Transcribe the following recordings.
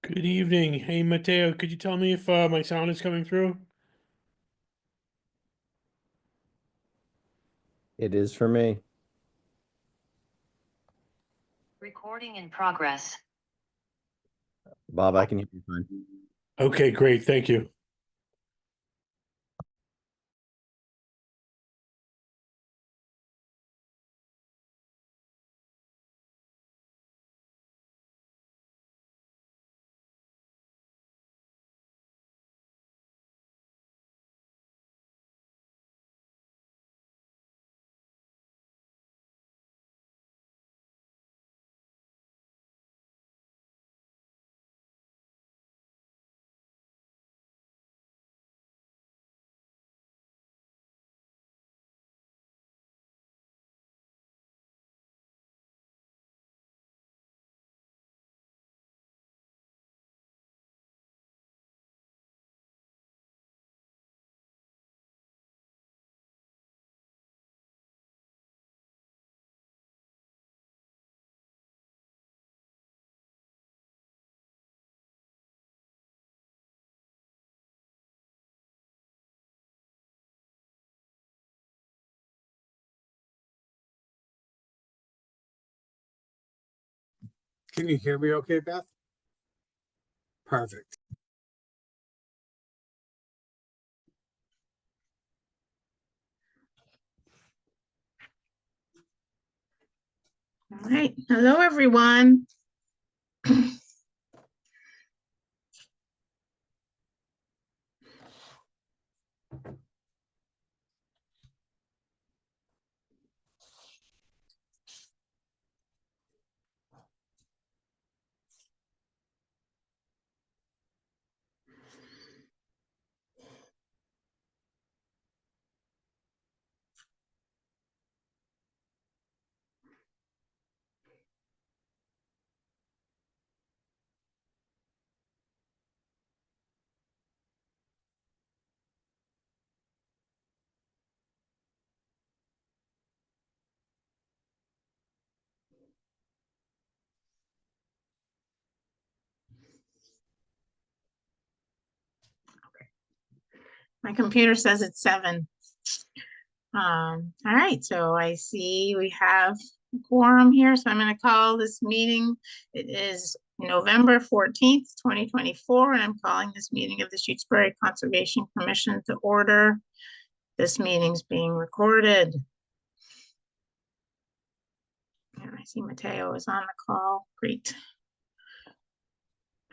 Good evening. Hey, Matteo, could you tell me if my sound is coming through? It is for me. Recording in progress. Bob, I can hear you fine. Okay, great. Thank you. Can you hear me okay, Beth? Perfect. All right. Hello, everyone. My computer says it's 7. All right, so I see we have a quorum here, so I'm going to call this meeting. It is November 14th, 2024, and I'm calling this meeting of the Shutesbury Conservation Commission to order. This meeting's being recorded. And I see Matteo is on the call. Great.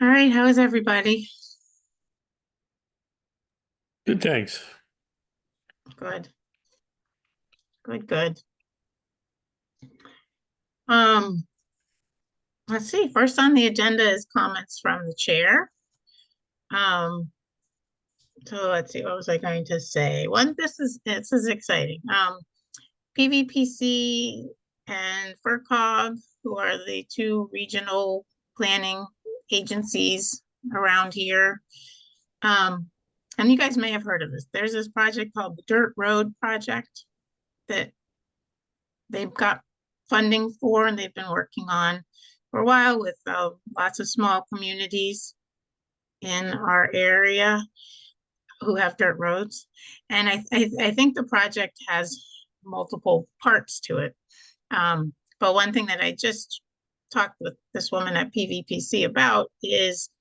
All right, how is everybody? Good, thanks. Good. Good. Let's see, first on the agenda is comments from the chair. So let's see, what was I going to say? This is exciting. PVPC and FERCog, who are the 2 regional planning agencies around here. And you guys may have heard of this. There's this project called the Dirt Road Project that they've got funding for, and they've been working on for a while with lots of small communities in our area who have dirt roads. And I think the project has multiple parts to it. But one thing that I just talked with this woman at PVPC about is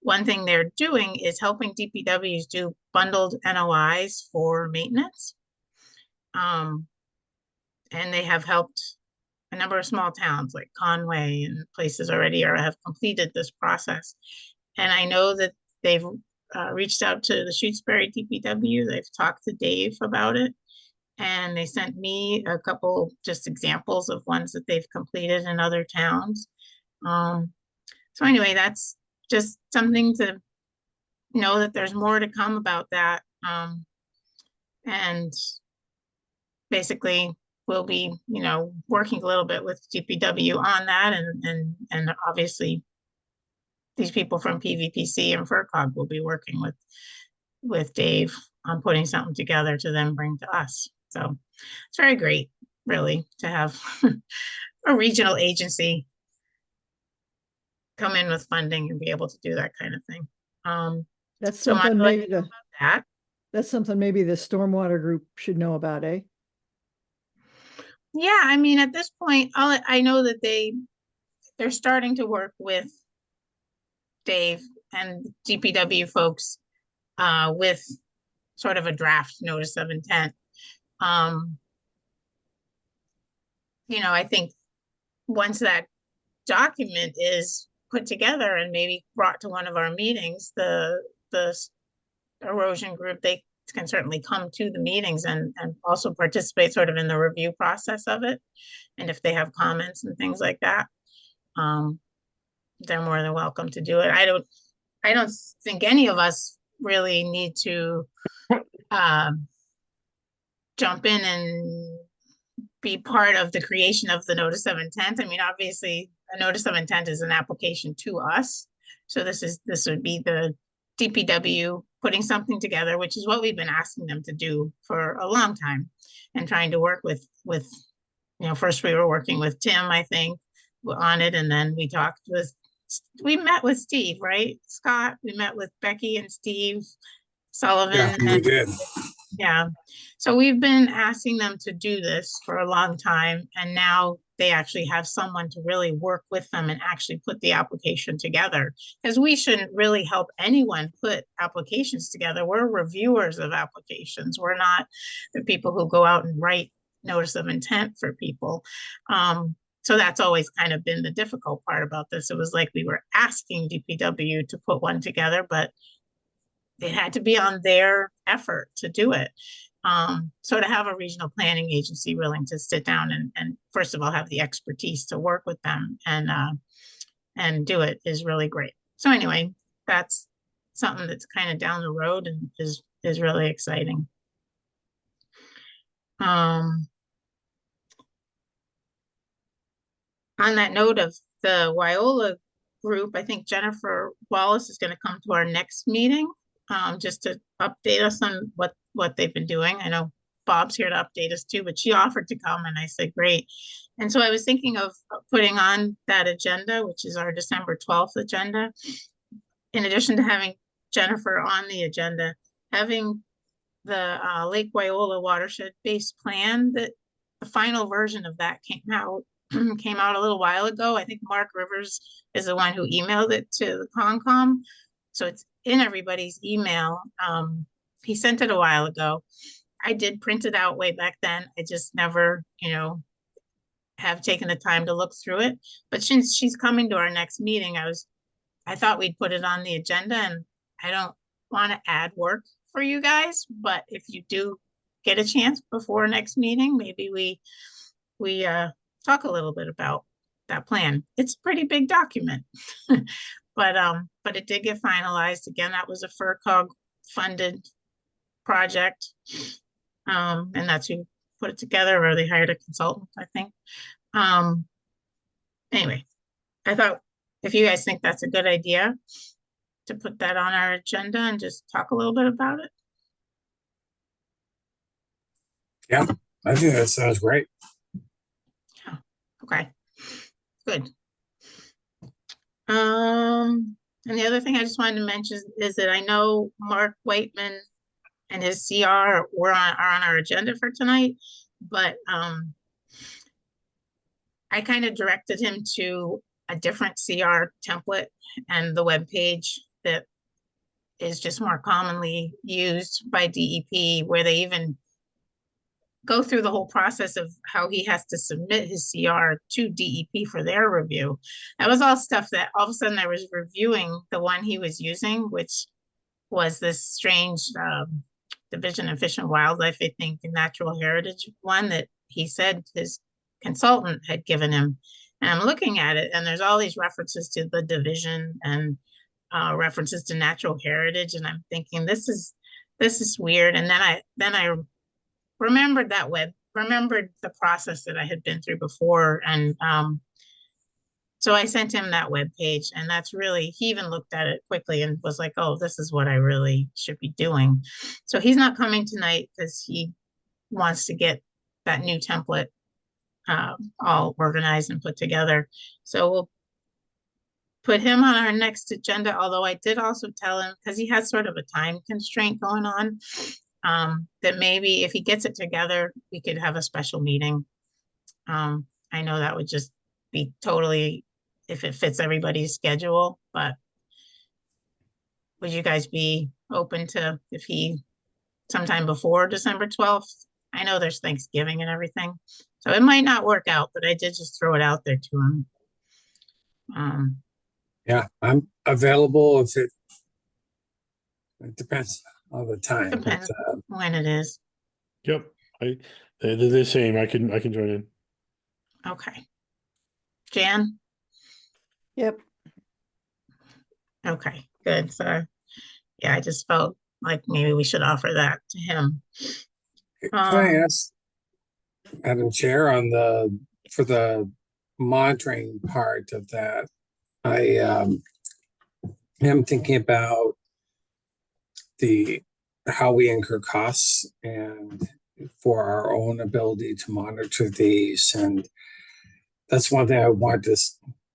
one thing they're doing is helping DPWs do bundled NOIs for maintenance. And they have helped a number of small towns like Conway and places already have completed this process. And I know that they've reached out to the Shutesbury DPW. They've talked to Dave about it. And they sent me a couple just examples of ones that they've completed in other towns. So anyway, that's just something to know that there's more to come about that. And basically we'll be, working a little bit with DPW on that, and obviously these people from PVPC and FERCog will be working with Dave on putting something together to then bring to us. So it's very great, really, to have a regional agency come in with funding and be able to do that kind of thing. That's So I wanted something to let maybe you know the, about that. that's something maybe the stormwater group should know about, eh? Yeah, I mean, at this point, I know that they're starting to work with Dave and DPW folks with sort of a draft notice of intent. Um, I think once that document is put together and maybe brought to one of our meetings, the erosion group, they can certainly come to the meetings and also participate sort of in the review process of it. And if they have comments and things like that, they're more than welcome to do it. I don't think any of us really need to jump in and be part of the creation of the notice of intent. I mean, obviously, a notice of intent is an application to us. So this would be the DPW putting something together, which is what we've been asking them to do for a long time, and trying to work with first we were working with Tim, I think, on it, and then we met with Steve, right, Scott? We met with Becky and Steve Sullivan. Yeah, we and did. yeah. So we've been asking them to do this for a long time, and now they actually have someone to really work with them and actually put the application together. Because we shouldn't really help anyone put applications together. We're reviewers of applications. We're not the people who go out and write notice of intent for people. So that's always kind of been the difficult part about this. It was like we were asking DPW to put one together, but it had to be on their effort to do it. So to have a regional planning agency willing to sit down and first of all have the expertise to work with them and do it is really great. So anyway, that's something that's kind of down the road and is really exciting. On that note of the Wyola group, I think Jennifer Wallace is going to come to our next meeting just to update us on what they've been doing. I know Bob's here to update us too, but she offered to come and I said, great. And so I was thinking of putting on that agenda, which is our December 12th agenda. In addition to having Jennifer on the agenda, having the Lake Wyola watershed-based plan, that the final version of that came out a little while ago. I think Mark Rivers is the one who emailed it to the Concom. So it's in everybody's email. He sent it a while ago. I did print it out way back then. I just never, have taken the time to look through it. But since she's coming to our next meeting, I thought we'd put it on the agenda, and I don't want to add work for you guys, but if you do get a chance before next meeting, maybe we talk a little bit about that plan. It's a pretty big document. But it did get finalized. Again, that was a FERCog funded project. And that's who put it together, or they hired a consultant, I think. Anyway, I thought if you guys think that's a good idea to put that on our agenda and just talk a little bit about it. Yeah, I think that sounds great. Yeah. Okay, good. And the other thing I just wanted to mention is that I know Mark Whiteman and his CR are on our agenda for tonight, but I kind of directed him to a different CR template and the web page that is just more commonly used by DEP, where they even go through the whole process of how he has to submit his CR to DEP for their review. That was all stuff that all of a sudden I was reviewing the one he was using, which was this strange Division of Fish and Wildlife, I think, natural heritage one that he said his consultant had given him. And I'm looking at it, and there's all these references to the division and references to natural heritage, and I'm thinking this is weird. And then I remembered the process that I had been through before, and so I sent him that web page, and that's really, he even looked at it quickly and was like, oh, this is what I really should be doing. So he's not coming tonight because he wants to get that new template all organized and put together. So put him on our next agenda, although I did also tell him, because he has sort of a time constraint going on, that maybe if he gets it together, we could have a special meeting. I know that would just be totally, if it fits everybody's schedule, but would you guys be open to if he sometime before December 12th? I know there's Thanksgiving and everything, so it might not work out, but I did just throw it out there to him. Yeah, I'm available if it depends on the time. But, Depends when it is. Yep. They're the same. I can join in. Okay. Jan? Yep. Okay, good. So, yeah, I just felt like maybe we should offer that to him. Can I ask, Madam Chair, for the monitoring part of that, I am thinking about how we incur costs and for our own ability to monitor these. And that's one thing I wanted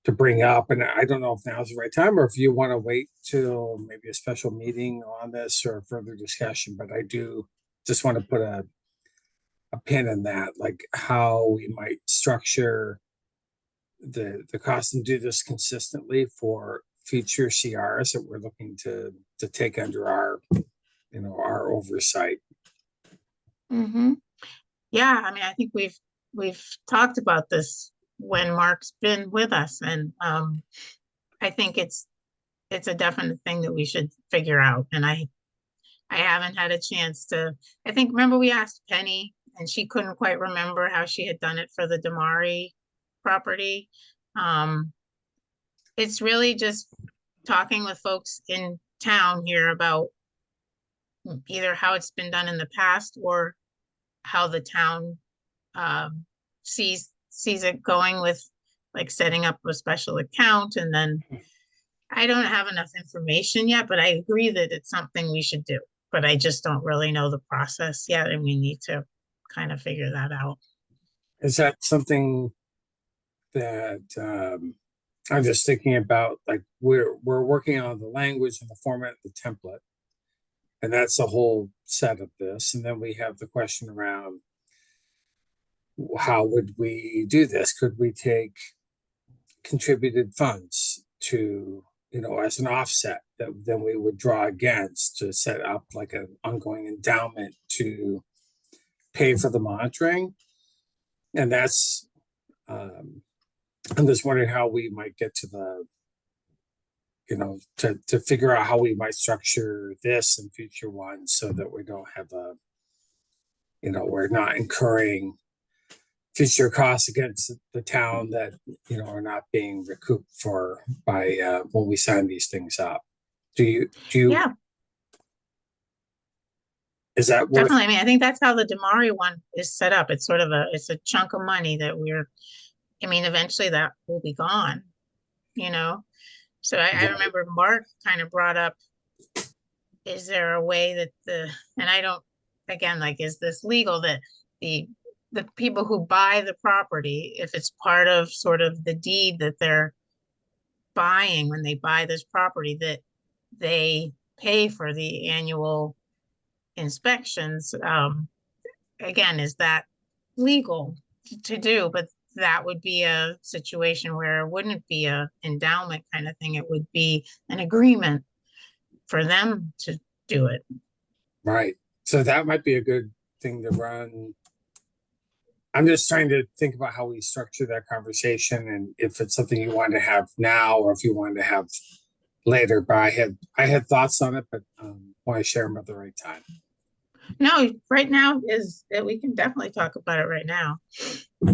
to bring up. And I don't know if now's the right time or if you want to wait till maybe a special meeting on this or further discussion, but I do just want to put a pin in that, like how we might structure the cost and do this consistently for future CRs that we're looking to take under our oversight. Mm-hmm. Yeah, I mean, I think we've talked about this when Mark's been with us, and I think it's a definite thing that we should figure out. And I haven't had a chance to. I think, remember, we asked Penny, and she couldn't quite remember how she had done it for the Damari property. It's really just talking with folks in town here about either how it's been done in the past or how the town sees it going with, like, setting up a special account. And then I don't have enough information yet, but I agree that it's something we should do, but I just don't really know the process yet, and we need to kind of figure that out. Is that something that I'm just thinking about? Like, we're working on the language and the format of the template, and that's a whole set of this. And then we have the question around how would we do this? Could we take contributed funds to, as an offset that then we would draw against to set up like an ongoing endowment to pay for the monitoring? And that's, I'm just wondering how we might get to to figure out how we might structure this and future ones so that we don't have we're not incurring future costs against the town that, are not being recouped by when we sign these things up. Do you? Yeah. Is that worth? Definitely. I mean, I think that's how the Damari one is set up. It's sort of it's a chunk of money that eventually that will be gone, So I remember Mark kind of brought up, is there a way that and I don't, again, like, is this legal that the people who buy the property, if it's part of sort of the deed that they're buying when they buy this property, that they pay for the annual inspections? Again, is that legal to do? But that would be a situation where it wouldn't be a endowment kind of thing. It would be an agreement for them to do it. Right. So that might be a good thing to run. I'm just trying to think about how we structure that conversation and if it's something you want to have now or if you want to have later. But I had thoughts on it, but want to share them at the right time. No, right now is that we can definitely talk about it right now.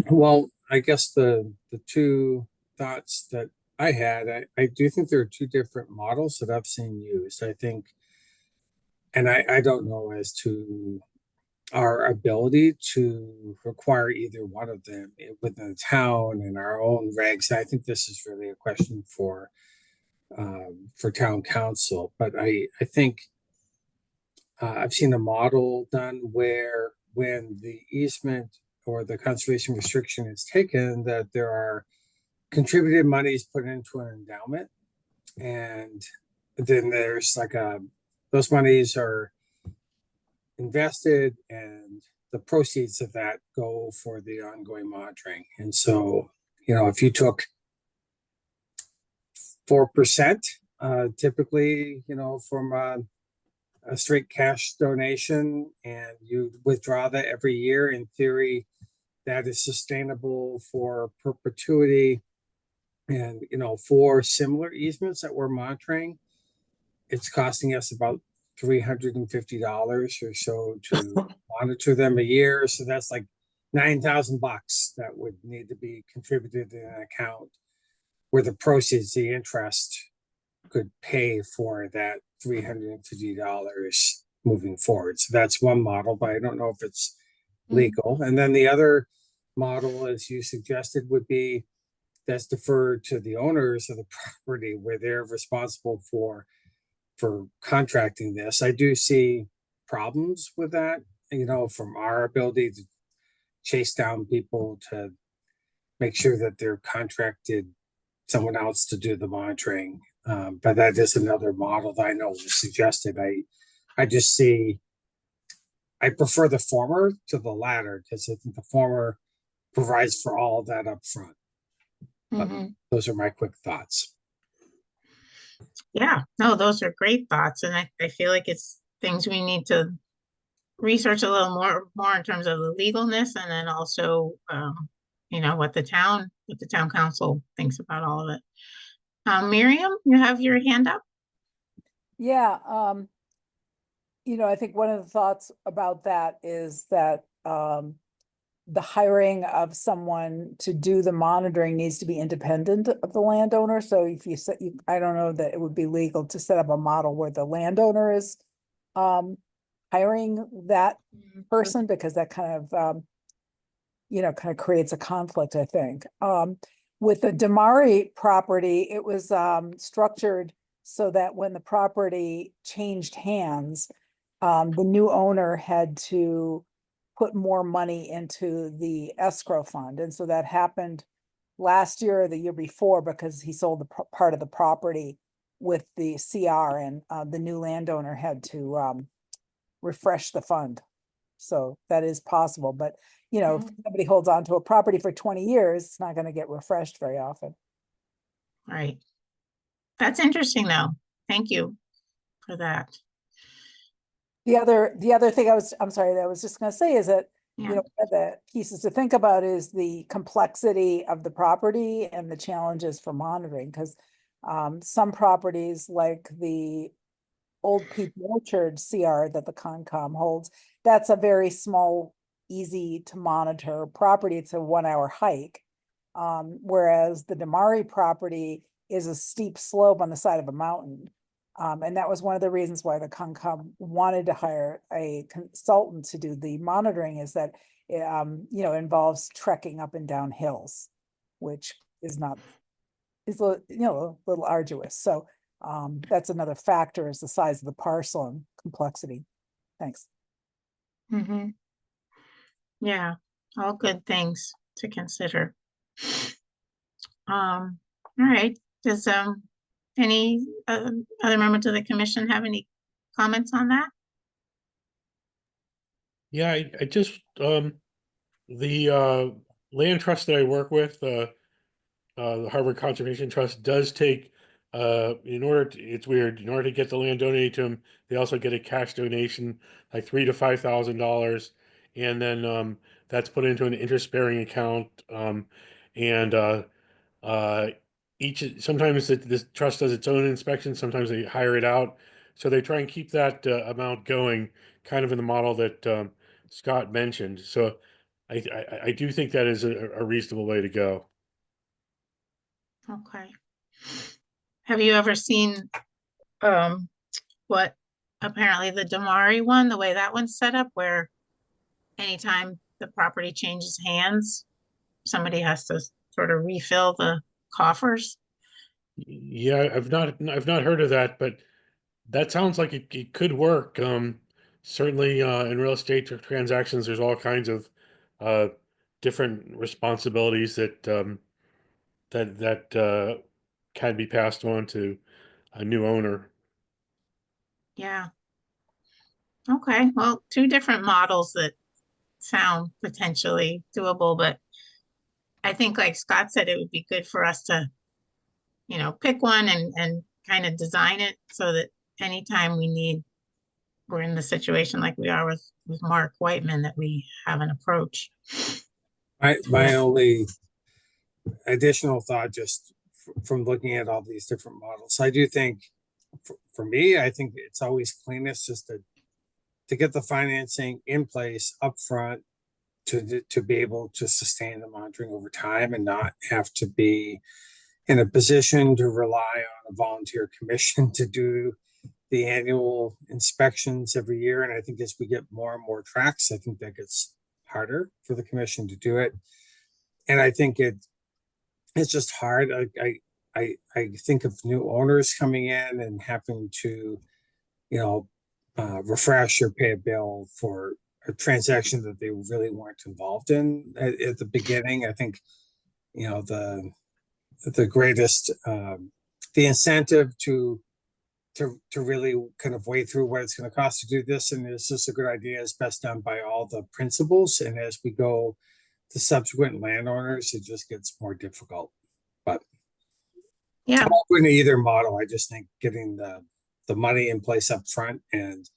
Well, I guess the two thoughts that I had, I do think there are two different models that I've seen used. I think, and I don't know as to our ability to require either one of them within the town and our own regs. I think this is really a question for town council, but I think I've seen a model done where when the easement or the conservation restriction is taken, that there are contributed monies put into an endowment And then there's like those monies are invested and the proceeds of that go for the ongoing monitoring. And so, if you took 4%, typically, from a straight cash donation and you withdraw that every year, in theory, that is sustainable for perpetuity. And, for similar easements that we're monitoring, it's costing us about $350 or so to monitor them a year. So that's like $9,000 that would need to be contributed in an account where the proceeds, the interest, could pay for that $350 moving forward. So that's one model, but I don't know if it's legal. And then the other model, as you suggested, would be that's deferred to the owners of the property where they're responsible for contracting this. I do see problems with that, from our ability to chase down people to make sure that they're contracted someone else to do the monitoring. But that is another model that I know was suggested. I just see, I prefer the former to the latter because I think the former provides for all of that up front. But those are my quick thoughts. Yeah, no, those are great thoughts. And I feel like it's things we need to research a little more in terms of the legalness, and then also, what the town council thinks about all of it. Miriam, you have your hand up? Yeah, I think one of the thoughts about that is that the hiring of someone to do the monitoring needs to be independent of the landowner. So if you set, I don't know that it would be legal to set up a model where the landowner is hiring that person, because that kind of creates a conflict, I think. With the Damari property, it was structured so that when the property changed hands, the new owner had to put more money into the escrow fund. And so that happened last year or the year before, because he sold the part of the property with the CR, and the new landowner had to refresh the fund. So that is possible, but if somebody holds on to a property for 20 years, it's not going to get refreshed very often. Right. That's interesting though. Thank you for that. The other thing I'm sorry, that I was just going to say is that, one of the pieces to think about is the complexity of the property and the challenges for monitoring, because some properties like the Old Peak Orchard CR that the Concom holds, that's a very small, easy to monitor property. It's a 1-hour hike. Whereas the Damari property is a steep slope on the side of a mountain. And that was one of the reasons why the Concom wanted to hire a consultant to do the monitoring, is that it, involves trekking up and down hills, which is a little arduous. So that's another factor, is the size of the parcel and complexity. Thanks. Yeah, all good things to consider. All right. Does any other members of the commission have any comments on that? Yeah, I just the land trust that I work with, the Harbor Conservation Trust, does take it's weird, in order to get the land donated to them, they also get a cash donation, like $3,000 to $5,000, and then that's put into an interest-bearing account, and sometimes this trust does its own inspection, sometimes they hire it out, so they try and keep that amount going, kind of in the model that Scott mentioned. So I do think that is a reasonable way to go. Okay. Have you ever seen what apparently the Damari one, the way that one's set up, where anytime the property changes hands, somebody has to sort of refill the coffers? Yeah, I've not heard of that, but that sounds like it could work. Certainly in real estate transactions, there's all kinds of uh, different responsibilities that can be passed on to a new owner. Yeah. Okay, well, two different models that sound potentially doable, but I think like Scott said, it would be good for us to, pick one and kind of design it so that anytime we're in the situation like we are with Mark Whiteman, that we have an approach. My only additional thought, just from looking at all these different models, I do think, for me, I think it's always cleanest just to get the financing in place upfront to be able to sustain the monitoring over time and not have to be in a position to rely on a volunteer commission to do the annual inspections every year. And I think as we get more and more tracks, I think that gets harder for the commission to do it. And I think it's just hard. I think of new owners coming in and having to, refresh or pay a bill for a transaction that they really weren't involved in at the beginning. I think, the greatest, the incentive to really kind of wade through what it's going to cost to do this, and is this a good idea, is best done by all the principals. And as we go to subsequent landowners, it just gets more difficult. But Yeah, in either model, I just think getting the money in place up front and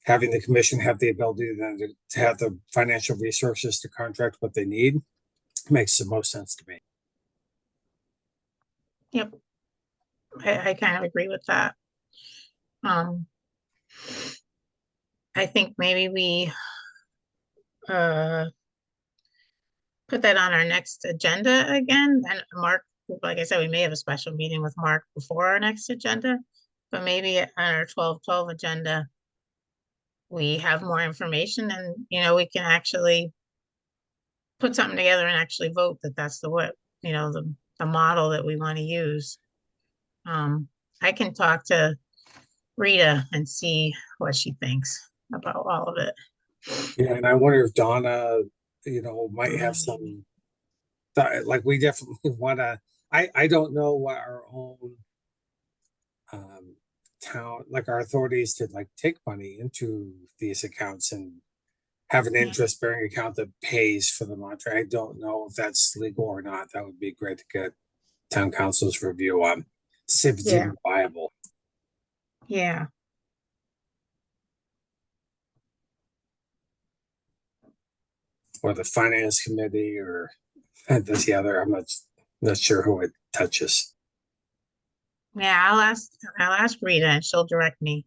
having the commission have the ability then to have the financial resources to contract what they need makes the most sense to me. yep. I kind of agree with that. I think maybe we put that on our next agenda again. And Mark, like I said, we may have a special meeting with Mark before our next agenda, but maybe on our 12/12 agenda, we have more information and, we can actually put something together and actually vote that that's the model that we want to use. I can talk to Rita and see what she thinks about all of it. Yeah, and I wonder if Donna, might have some, like, we definitely want to, I don't know what our own town, like our authorities to like take money into these accounts and have an interest bearing account that pays for the mantra. I don't know if that's legal or not. That would be great to get town council's review on, to see if it's Yeah. even viable. Yeah. Or the finance committee, or that's the other. I'm not sure who it touches. Yeah, I'll ask Rita and she'll direct me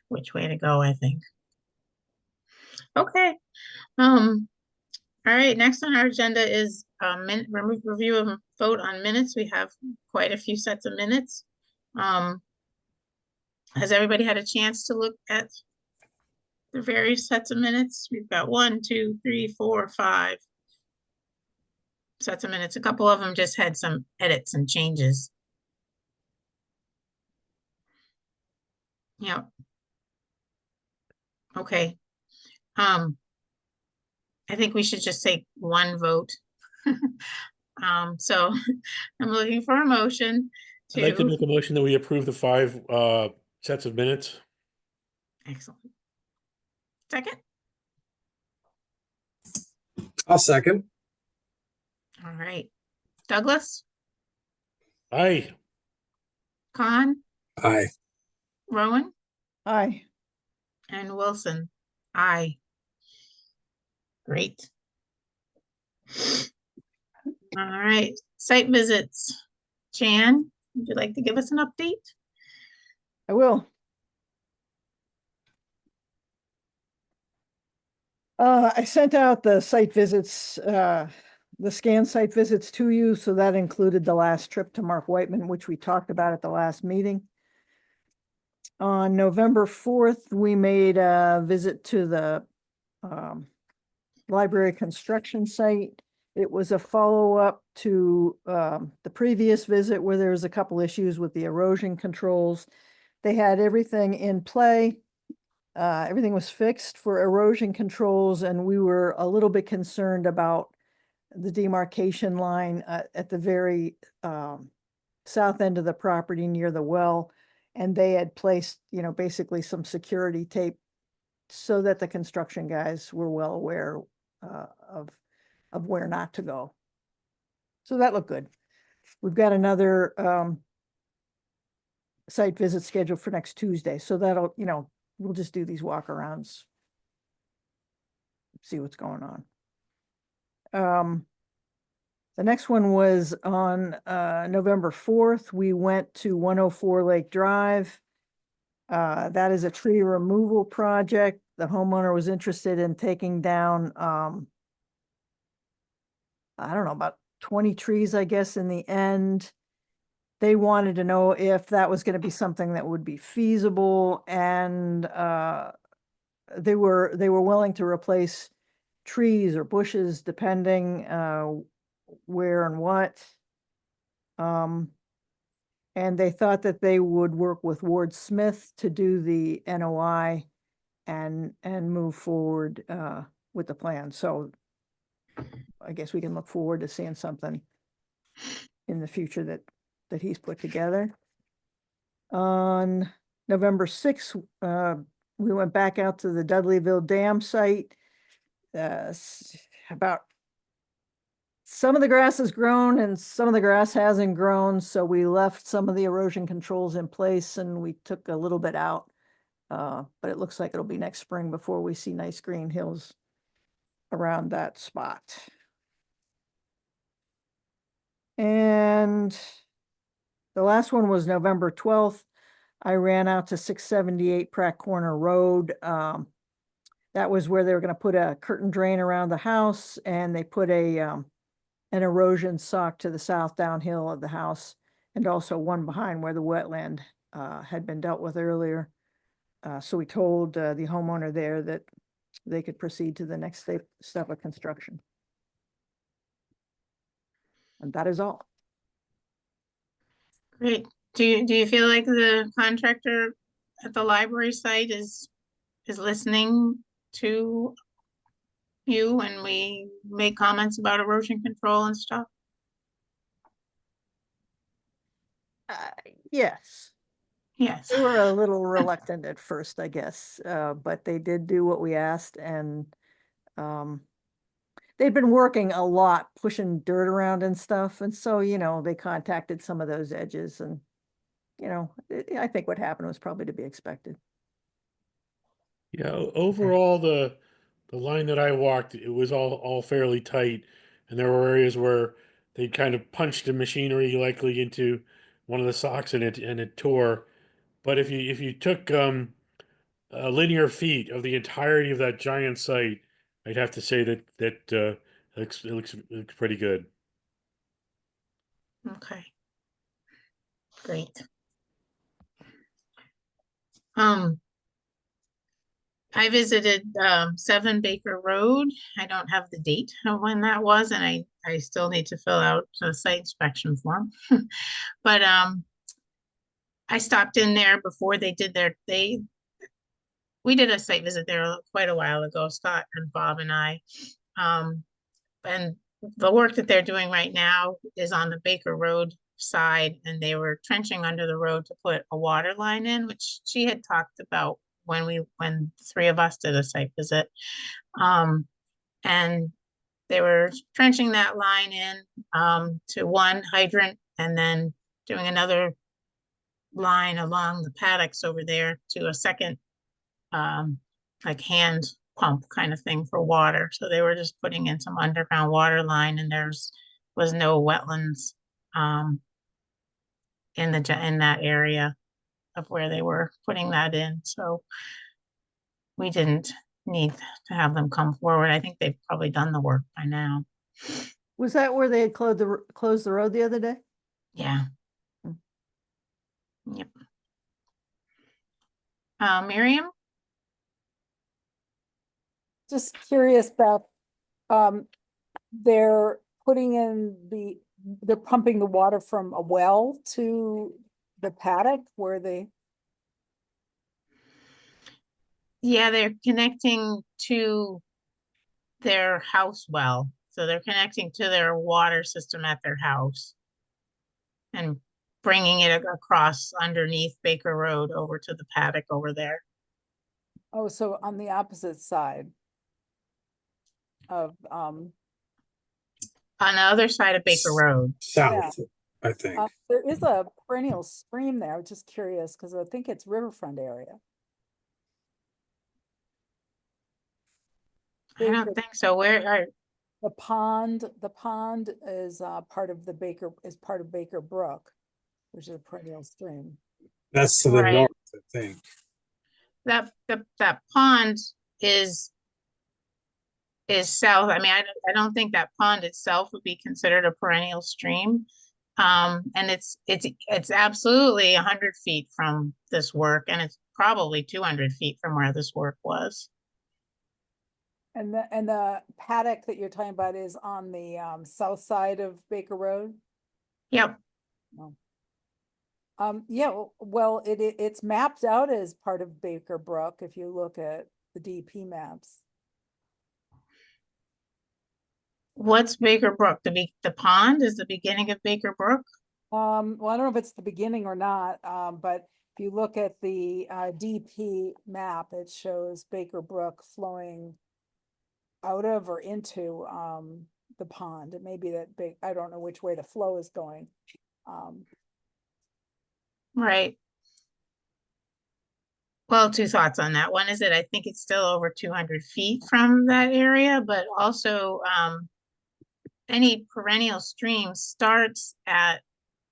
which way to go, I think. Okay. All right, next on our agenda is review of vote on minutes. We have quite a few sets of minutes. Has everybody had a chance to look at the various sets of minutes? We've got 1, 2, 3, 4, 5 sets of minutes. A couple of them just had some edits and changes. Yep. Okay. I think we should just take one vote. So I'm looking for a motion I'd like to to, make a motion that we approve the 5 sets of minutes. excellent. Second, I'll second. all right. Douglas, Aye. Khan, Aye. Rowan, Aye. and Wilson. Aye. Great. All right, site visits. Jan, would you like to give us an update? I will. I sent out the site visits, the scan site visits to you, so that included the last trip to Mark Whiteman, which we talked about at the last meeting. On November 4th, we made a visit to the library construction site. It was a follow-up to the previous visit where there was a couple issues with the erosion controls. They had everything in play. Everything was fixed for erosion controls, and we were a little bit concerned about the demarcation line at the very south end of the property near the well. And they had placed, basically some security tape so that the construction guys were well aware of where not to go. So that looked good. We've got another site visit scheduled for next Tuesday. So that'll, we'll just do these walkarounds, see what's going on. The next one was on November 4th. We went to 104 Lake Drive. That is a tree removal project. The homeowner was interested in taking down, I don't know, about 20 trees, I guess, in the end. They wanted to know if that was going to be something that would be feasible, and they were willing to replace trees or bushes depending where and what. And they thought that they would work with Ward Smith to do the NOI and move forward with the plan. So I guess we can look forward to seeing something in the future that he's put together. On November 6th, we went back out to the Dudleyville Dam site. About some of the grass has grown and some of the grass hasn't grown, so we left some of the erosion controls in place and we took a little bit out. But it looks like it'll be next spring before we see nice green hills around that spot. And the last one was November 12th. I ran out to 678 Pratt Corner Road. That was where they were going to put a curtain drain around the house, and they put an erosion sock to the south downhill of the house, and also one behind where the wetland had been dealt with earlier. So we told the homeowner there that they could proceed to the next step of construction. And that is all. Great. Do you feel like the contractor at the library site is listening to you when we make comments about erosion control and stuff? Yes. Yes. They were a little reluctant at first, I guess, but they did do what we asked, and they've been working a lot, pushing dirt around and stuff, and so, they contacted some of those edges, and, I think what happened was probably to be expected. Yeah, overall, the line that I walked, it was all fairly tight, and there were areas where they kind of punched the machinery likely into one of the socks and it tore. But if you took linear feet of the entirety of that giant site, I'd have to say that it looks pretty good. Okay. Great. I visited 7 Baker Road. I don't have the date of when that was, and I still need to fill out a site inspection form. But I stopped in there before they did we did a site visit there quite a while ago, Scott and Bob and I. And the work that they're doing right now is on the Baker Road side, and they were trenching under the road to put a water line in, which she had talked about when the 3 of us did a site visit. And they were trenching that line in to one hydrant and then doing another line along the paddocks over there to a second like hand pump kind of thing for water. So they were just putting in some underground water line, and was no wetlands in that area of where they were putting that in. So we didn't need to have them come forward. I think they've probably done the work by now. Was that where they had closed the road the other day? Yeah. Yep. Miriam? Just curious, Beth, they're they're pumping the water from a well to the paddock where Yeah, they're connecting to their house well. So they're connecting to their water system at their house and bringing it across underneath Baker Road over to the paddock over there. Oh, so on the opposite side of, On the other side of Baker Road. South, I think. there is a perennial stream there. I was just curious because I think it's riverfront area. I don't Baker- think so. Where are, The pond is part of Baker Brook, which is a perennial stream. That's to the Right. north, I think. that pond is south. I mean, I don't think that pond itself would be considered a perennial stream. And it's absolutely 100 feet from this work, and it's probably 200 feet from where this work was. And the paddock that you're talking about is on the south side of Baker Road? Yep. Yeah, well, it's mapped out as part of Baker Brook if you look at the DP maps. What's Baker Brook? The pond is the beginning of Baker Brook? Well, I don't know if it's the beginning or not, but if you look at the DP map, it shows Baker Brook flowing out of or into the pond. It may be that big, I don't know which way the flow is going. Right. Well, two thoughts on that. One is that I think it's still over 200 feet from that area, but also any perennial stream starts at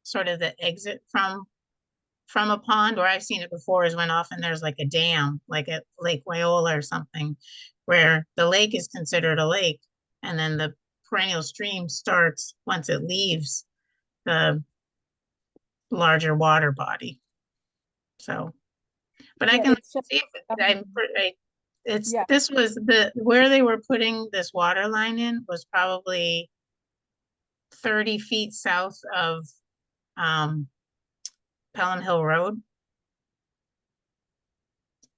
sort of the exit from a pond, or I've seen it before, is when often there's like a dam, like at Lake Wyola or something, where the lake is considered a lake, and then the perennial stream starts once it leaves the larger water body. So, but I Yeah, can it's just- see if it's, Yeah. this was where they were putting this water line in was probably 30 feet south of Pelham Hill Road.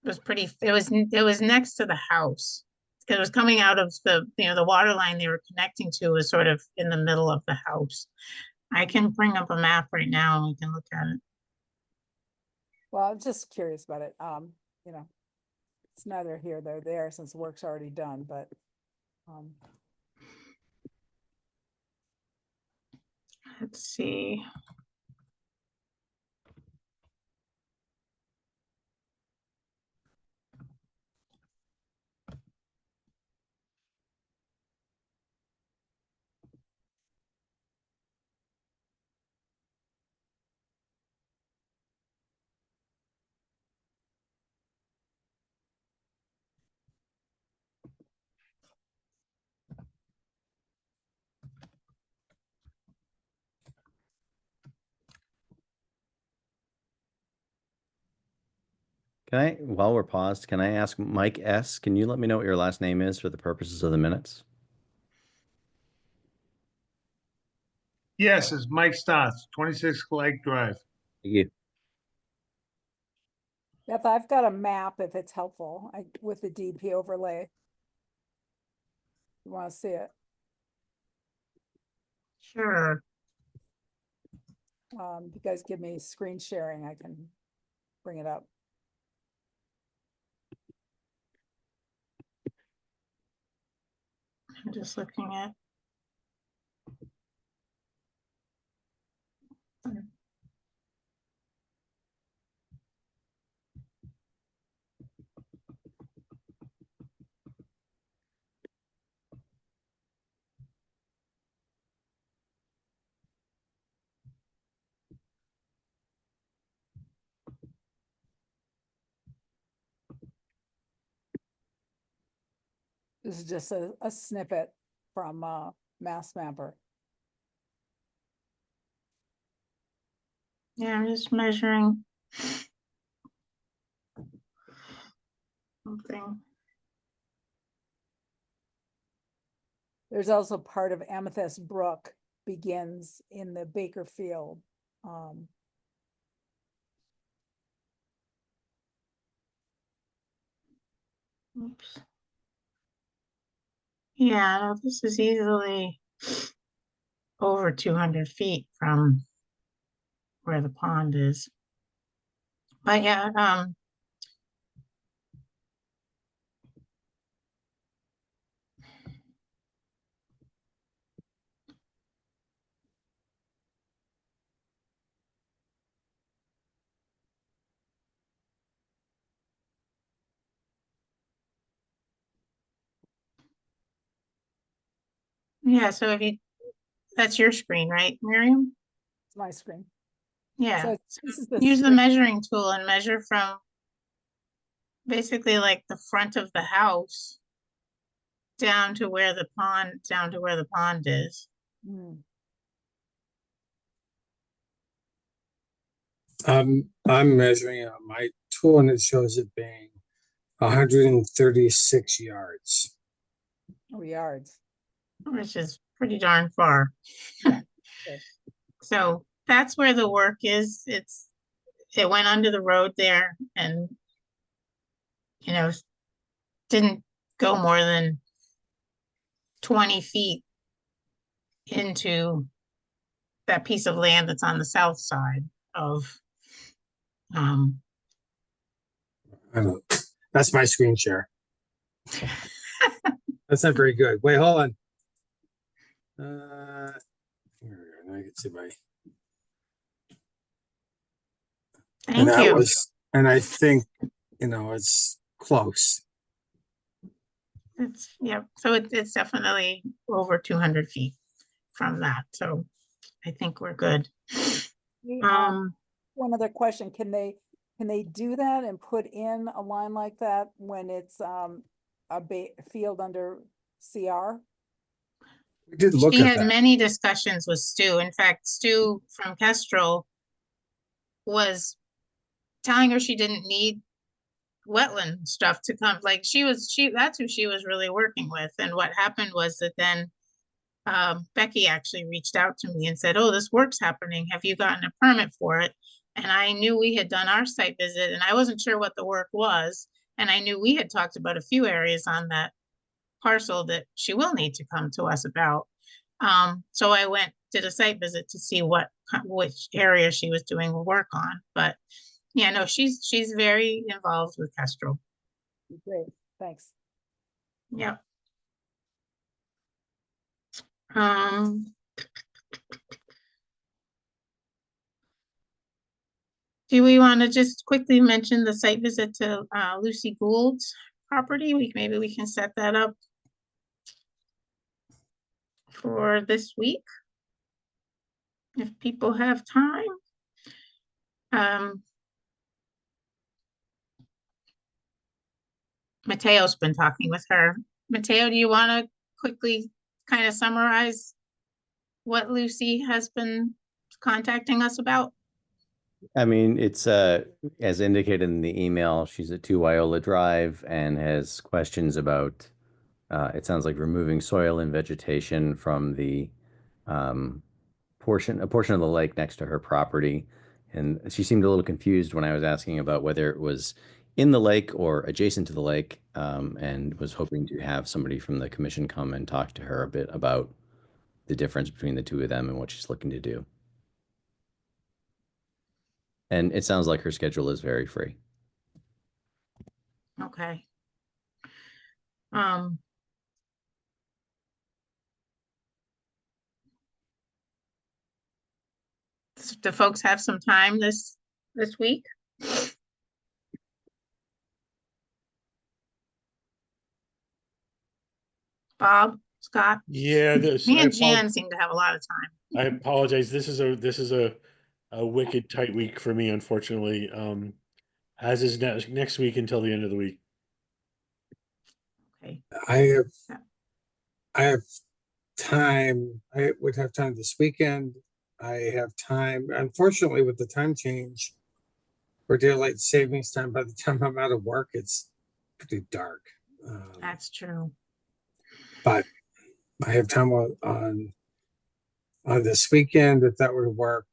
It was next to the house. It was coming out of the water line they were connecting to was sort of in the middle of the house. I can bring up a map right now and we can look at it. Well, I'm just curious about it. You know, it's neither here nor there since the work's already done, but Let's see. While we're paused, can I ask Mike S., can you let me know what your last name is for the purposes of the minutes? Yes, it's Mike Stotts, 26 Lake Drive. Thank you. Beth, I've got a map if it's helpful, with the DP overlay. You want to see it? Sure. You guys give me screen sharing, I can bring it up. I'm just looking at. This is just a snippet from Mass Mapper. Yeah, I'm just measuring something. There's also part of Amethyst Brook begins in the Baker Field. Oops. Yeah, no, this is easily over 200 feet from where the pond is. But yeah, yeah, so if you, that's your screen, right, Miriam? It's my screen. Yeah, So this is the use the screen. measuring tool and measure from basically like the front of the house down to where the pond is. Hmm. I'm measuring on my tool and it shows it being 136 yards. Oh, yards. Which is pretty darn far. Okay. So that's where the work is. It went under the road there and, you know, didn't go more than 20 feet into that piece of land that's on the south side of, um, I don't, that's my screen share. That's not very good. Wait, hold on. Here we go. Now I can see my, and thank that you. was, and I think, it's close. It's, yeah, so it's definitely over 200 feet from that. So I think we're good. Hey, Um, one other question, can they do that and put in a line like that when it's a field under CR? We did look she at had that. many discussions with Stu. In fact, Stu from Kestrel was telling her she didn't need wetland stuff to come, like that's who she was really working with. And what happened was that then Becky actually reached out to me and said, oh, this work's happening. Have you gotten a permit for it? And I knew we had done our site visit and I wasn't sure what the work was. And I knew we had talked about a few areas on that parcel that she will need to come to us about. So I did a site visit to see which area she was doing work on. But yeah, no, she's very involved with Kestrel. Great, thanks. Yeah. Um, do we want to just quickly mention the site visit to Lucy Gould's property? Maybe we can set that up for this week if people have time. Mateo's been talking with her. Mateo, do you want to quickly kind of summarize what Lucy has been contacting us about? I mean, it's as indicated in the email, she's at 2 Wyola Drive and has questions about it sounds like removing soil and vegetation from the a portion of the lake next to her property. And she seemed a little confused when I was asking about whether it was in the lake or adjacent to the lake, and was hoping to have somebody from the commission come and talk to her a bit about the difference between the two of them and what she's looking to do. And it sounds like her schedule is very free. Okay. Do folks have some time this week? Bob, Scott? Yeah, Me and Jan seem to have a lot of time. I apologize. This is a wicked tight week for me, unfortunately. As is next week until the end of the week. Okay. I have time. I would have time this weekend. I have time. Unfortunately, with the time change for daylight savings time, by the time I'm out of work, it's pretty dark. That's true. But I have time on this weekend if that were to work.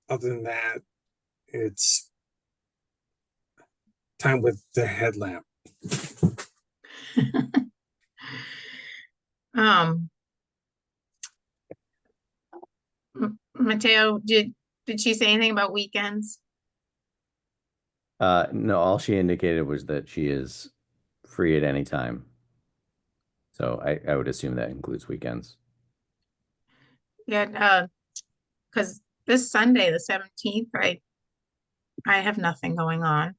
Other than that, it's time with the headlamp. Mateo, Did she say anything about weekends? No, all she indicated was that she is free at any time. So I would assume that includes weekends. Yeah, because this Sunday, the 17th, I have nothing going on.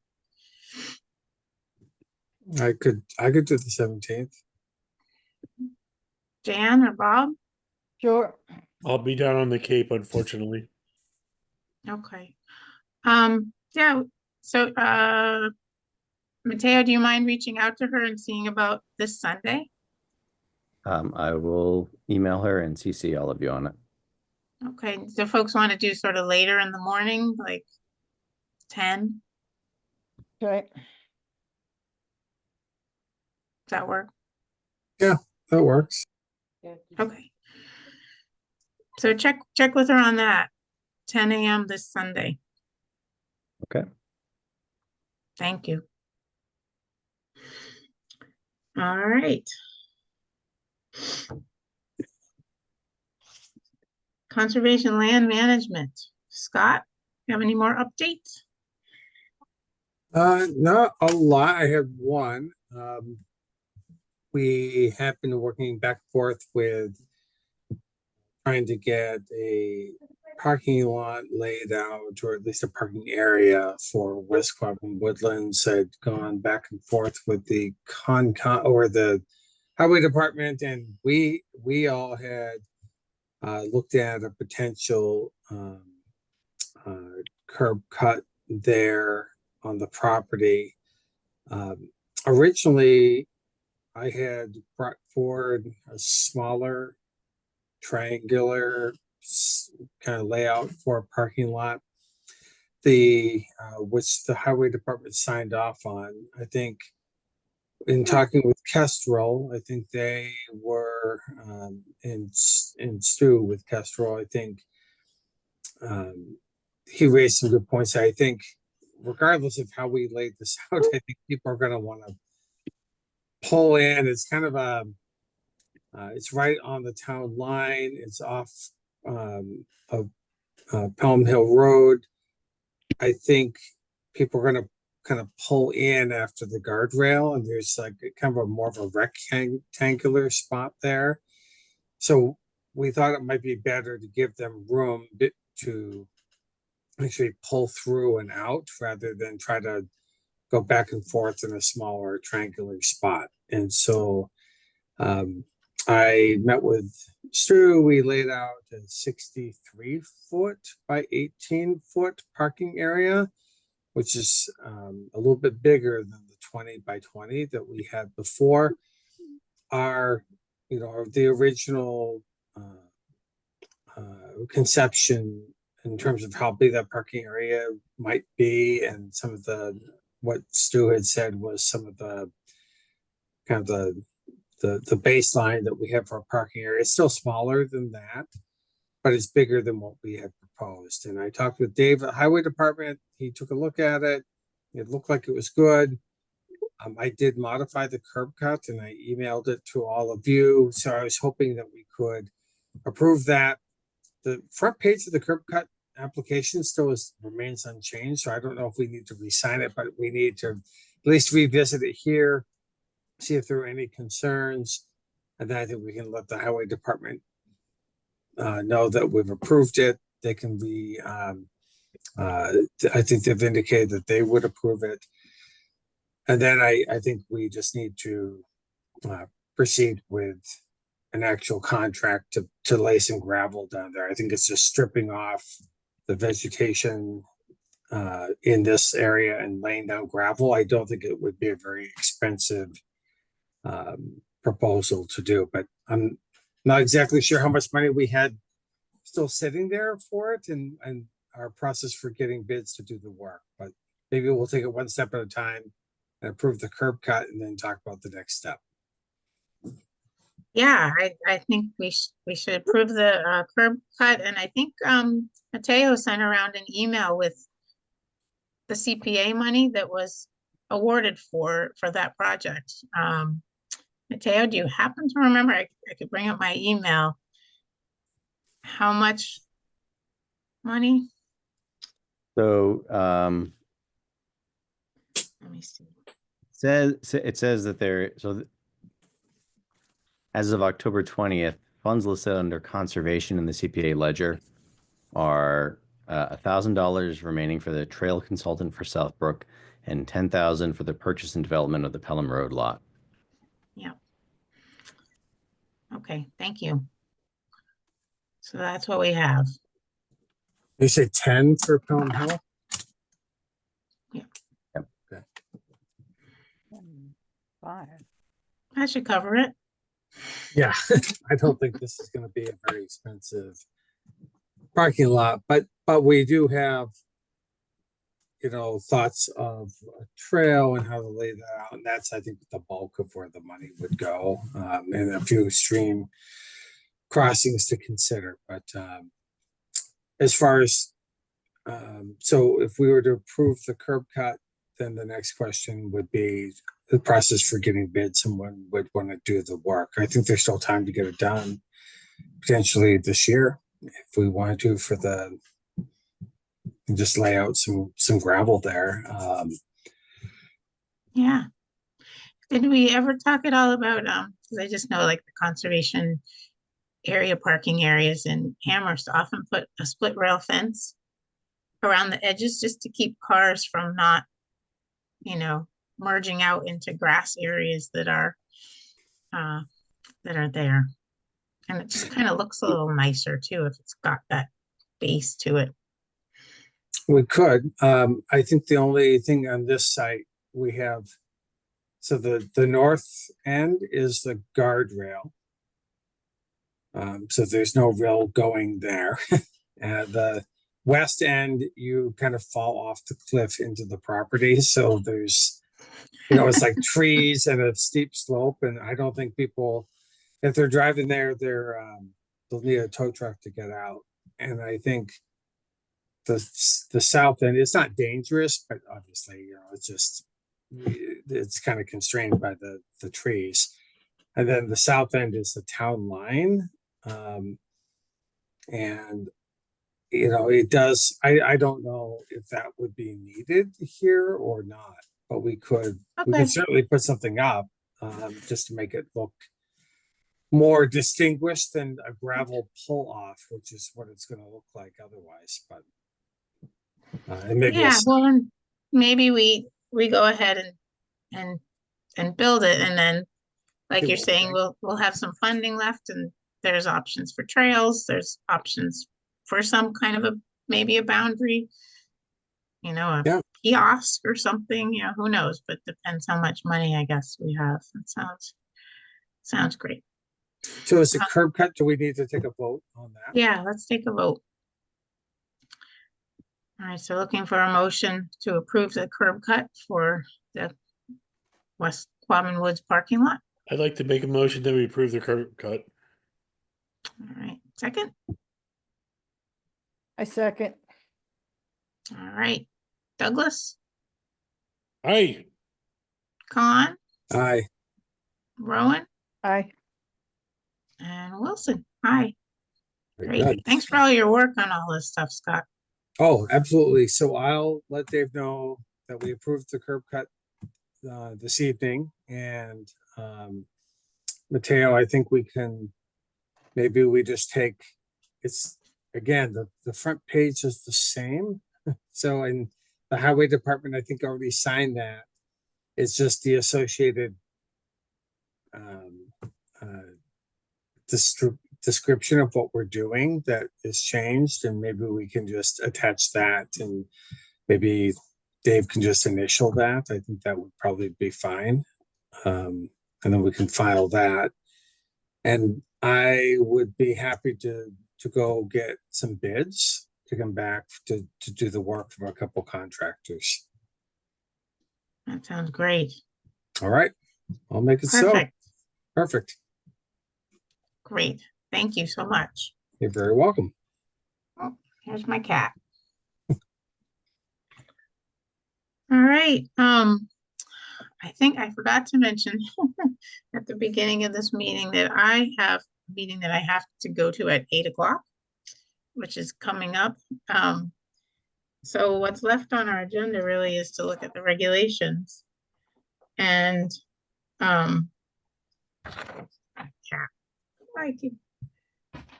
I could do the 17th. Jan or Bob? Sure. I'll be down on the Cape, unfortunately. Okay. Yeah, so Mateo, do you mind reaching out to her and seeing about this Sunday? I will email her and CC all of you on it. Okay, do folks want to do sort of later in the morning, like 10? Okay. Does that work? That works. Okay. So check with her on that. 10 a.m. this Sunday. Okay. Thank you. All right. Conservation Land Management. Scott, you have any more updates? Not a lot. I have one. We have been working back and forth with trying to get a parking lot laid out, or at least a parking area for West Quabbin Woodlands. I'd gone back and forth with the or the highway department, and we all had looked at a potential curb cut there on the property. Originally, I had brought forward a smaller triangular kind of layout for a parking lot. Which the highway department signed off on. I think in talking with Kestrel, I think they were in Stu with Kestrel. I think he raised some good points. I think regardless of how we laid this out, I think people are going to want to pull in. It's kind of a it's right on the town line. It's off of Pelham Hill Road. I think people are going to kind of pull in after the guardrail, and there's like kind of a more of a rectangular spot there. So we thought it might be better to give them room to actually pull through and out rather than try to go back and forth in a smaller triangular spot. And so I met with Stu. We laid out a 63-foot by 18-foot parking area, which is a little bit bigger than the 20 by 20 that we had before. The original conception in terms of how big that parking area might be, and some of what Stu had said was some of the kind of the baseline that we have for a parking area. It's still smaller than that, but it's bigger than what we had proposed. And I talked with Dave at the highway department. He took a look at it. It looked like it was good. I did modify the curb cut and I emailed it to all of you. So I was hoping that we could approve that. The front page of the curb cut application still remains unchanged. So I don't know if we need to re-sign it, but we need to at least revisit it here, see if there are any concerns. And then I think we can let the highway department know that we've approved it. They can be, I think they've indicated that they would approve it. And then I think we just need to proceed with an actual contract to lay some gravel down there. I think it's just stripping off the vegetation in this area and laying down gravel. I don't think it would be a very expensive proposal to do, but I'm not exactly sure how much money we had still sitting there for it and our process for getting bids to do the work. But maybe we'll take it one step at a time and approve the curb cut and then talk about the next step. Yeah, I think we should approve the curb cut, and I think Mateo sent around an email with the CPA money that was awarded for that project. Mateo, do you happen to remember? I could bring up my email. How much money? So Let me see. it says that as of October 20th, funds listed under conservation in the CPA ledger are $1,000 remaining for the trail consultant for Southbrook and $10,000 for the purchase and development of the Pelham Road lot. Yeah. Okay, thank you. So that's what we have. You say 10 for Pelham Hill? Five. That should cover it. Yeah, I don't think this is gonna be a very expensive parking lot, but we do have, you know, thoughts of a trail and how to lay that out, and that's, I think, the bulk of where the money would go, and a few stream crossings to consider, but as far as so if we were to approve the curb cut, then the next question would be the process for getting bids. Someone would want to do the work. I think there's still time to get it done, potentially this year, if we wanted to, for the just lay out some gravel there. Yeah. Did we ever talk at all about, because I just know like the conservation area parking areas in Amherst often put a split rail fence around the edges just to keep cars from not, you know, merging out into grass areas that are there. And it just kind of looks a little nicer too if it's got that base to it. We could. I think the only thing on this site we have, so the north end is the guardrail. So there's no rail going there. And the west end, you kind of fall off the cliff into the property. So there's, you know, it's like trees and a steep slope. And I don't think people, if they're driving there, they'll need a tow truck to get out. And I think the south end, it's not dangerous, but obviously, you know, it's kind of constrained by the trees. And then the south end is the town line. And you know, it does, I don't know if that would be needed here or not, but we could certainly put something up, just to make it look more distinguished than a gravel pull off, which is what it's gonna look like otherwise, but and maybe Yeah, well, and maybe we go ahead and build it, and then like Do you're what we saying, think. we'll have some funding left, and there's options for trails, there's options for some kind of maybe a boundary, you know, a Yeah. kiosk or something, you know, who knows, but depends how much money I guess we have. That sounds great. So is the curb cut, do we need to take a vote on that? Yeah, let's take a vote. All right, so looking for a motion to approve the curb cut for the West Quabbin Woods parking lot. I'd like to make a motion that we approve the curb cut. All right, second. I second. All right, Douglas, Aye. Con, Aye. Rowan, Aye. and Wilson. Hi. Very Great. good. Thanks for all your work on all this stuff, Scott. Oh, absolutely. So I'll let Dave know that we approved the curb cut this evening, and Mateo, I think maybe we just take, it's again, the front page is the same. So in the highway department, I think already signed that. It's just the associated description of what we're doing that is changed, and maybe we can just attach that, and maybe Dave can just initial that. I think that would probably be fine. And then we can file that. And I would be happy to go get some bids to come back to do the work from a couple contractors. That sounds great. All right, I'll make it so. Perfect. Perfect. Great. Thank you so much. You're very welcome. Oh, here's my cat. All right. I think I forgot to mention at the beginning of this meeting that I have a meeting that I have to go to at 8 o'clock, which is coming up. So what's left on our agenda really is to look at the regulations. And, yeah,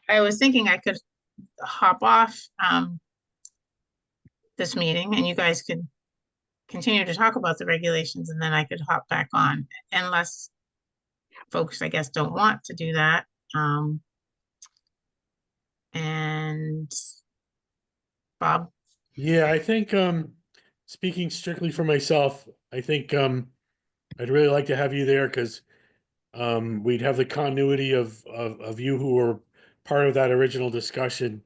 I was thinking I could hop off, this meeting and you guys could continue to talk about the regulations and then I could hop back on unless folks, I guess, don't want to do that. And Bob, Yeah, I think speaking strictly for myself, I think I'd really like to have you there because we'd have the continuity of you who were part of that original discussion.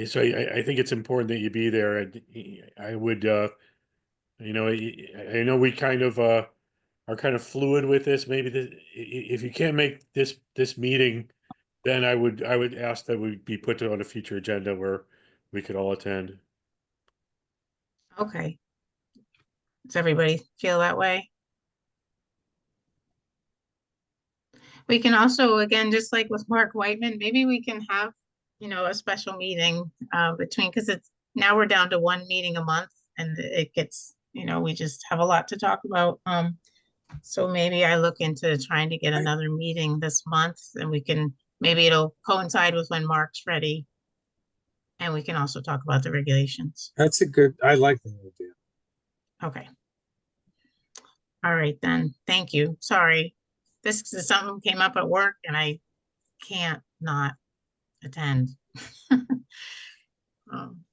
So I think it's important that you be there. And I would I know we kind of are kind of fluid with this. Maybe if you can't make this meeting, then I would ask that we be put on a future agenda where we could all attend. okay. Does everybody feel that way? We can also, again, just like with Mark Whiteman, maybe we can have, a special meeting between, because it's now we're down to one meeting a month and it gets, we just have a lot to talk about. So maybe I look into trying to get another meeting this month and maybe it'll coincide with when Mark's ready. And we can also talk about the regulations. I like that idea. Okay. All right, then. Thank you. Sorry. This is something came up at work and I can't not attend. Um,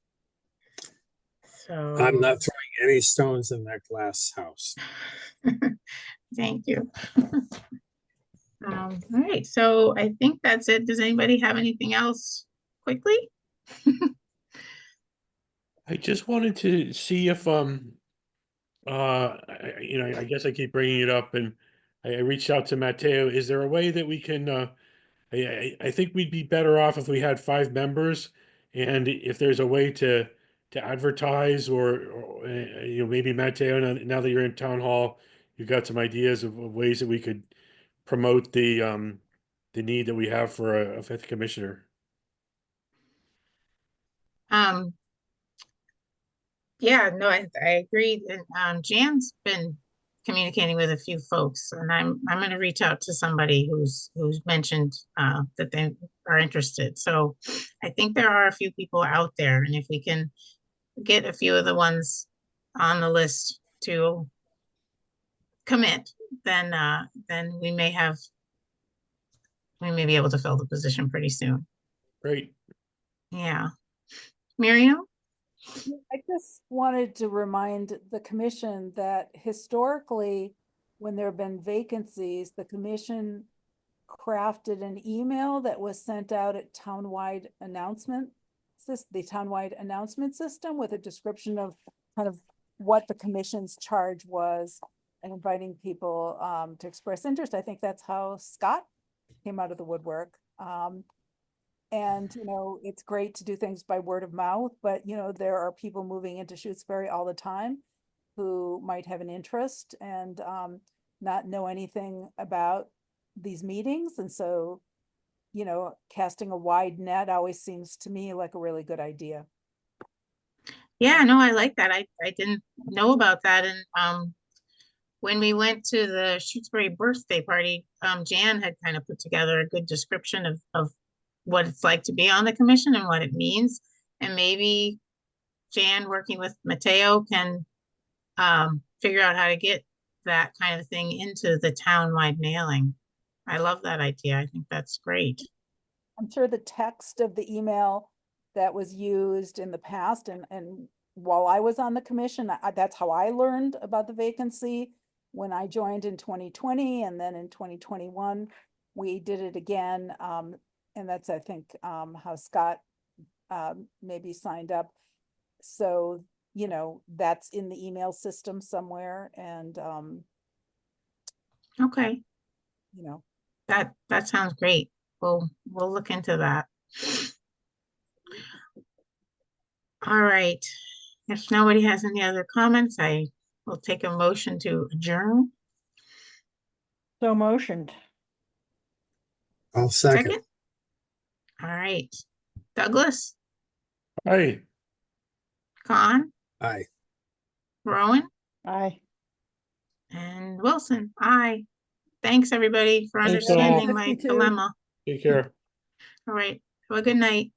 So. I'm not throwing any stones in that glass house. Thank you. All right, so I think that's it. Does anybody have anything else quickly? I just wanted to see if I guess I keep bringing it up, and I reached out to Matteo. Is there a way that we can I think we'd be better off if we had 5 members, and if there's a way to advertise or maybe Matteo, now that you're in town hall, you've got some ideas of ways that we could promote the need that we have for a 5th commissioner. Um, yeah, no, I agree. And Jan's been communicating with a few folks, and I'm gonna reach out to somebody who's mentioned that they are interested. So I think there are a few people out there, and if we can get a few of the ones on the list to commit, then we may be able to fill the position pretty soon. Great. Yeah. Miriam? I just wanted to remind the commission that historically, when there have been vacancies, the commission crafted an email that was sent out at townwide the townwide announcement system with a description of kind of what the commission's charge was and inviting people to express interest. I think that's how Scott came out of the woodwork. And, it's great to do things by word of mouth, but, there are people moving into Shutesbury all the time who might have an interest and not know anything about these meetings. And so, casting a wide net always seems to me like a really good idea. Yeah, no, I like that. I didn't know about that. And when we went to the Shutesbury birthday party, Jan had kind of put together a good description of what it's like to be on the commission and what it means. And maybe Jan, working with Matteo, can figure out how to get that kind of thing into the town-wide mailing. I love that idea. I think that's great. I'm sure the text of the email that was used in the past and while I was on the commission, that's how I learned about the vacancy when I joined in 2020, and then in 2021, we did it again. And that's, I think, how Scott maybe signed up. So, that's in the email system somewhere, and Okay, that sounds great. We'll look into that. All right. If nobody has any other comments, I will take a motion to adjourn. So motioned. I'll second. Second? All right. Douglas, Hi. Con, Aye. Rowan, Aye. and Wilson, aye. Thanks, everybody, for Thanks, all. understanding my 52. dilemma. Take care. All right, have a good night.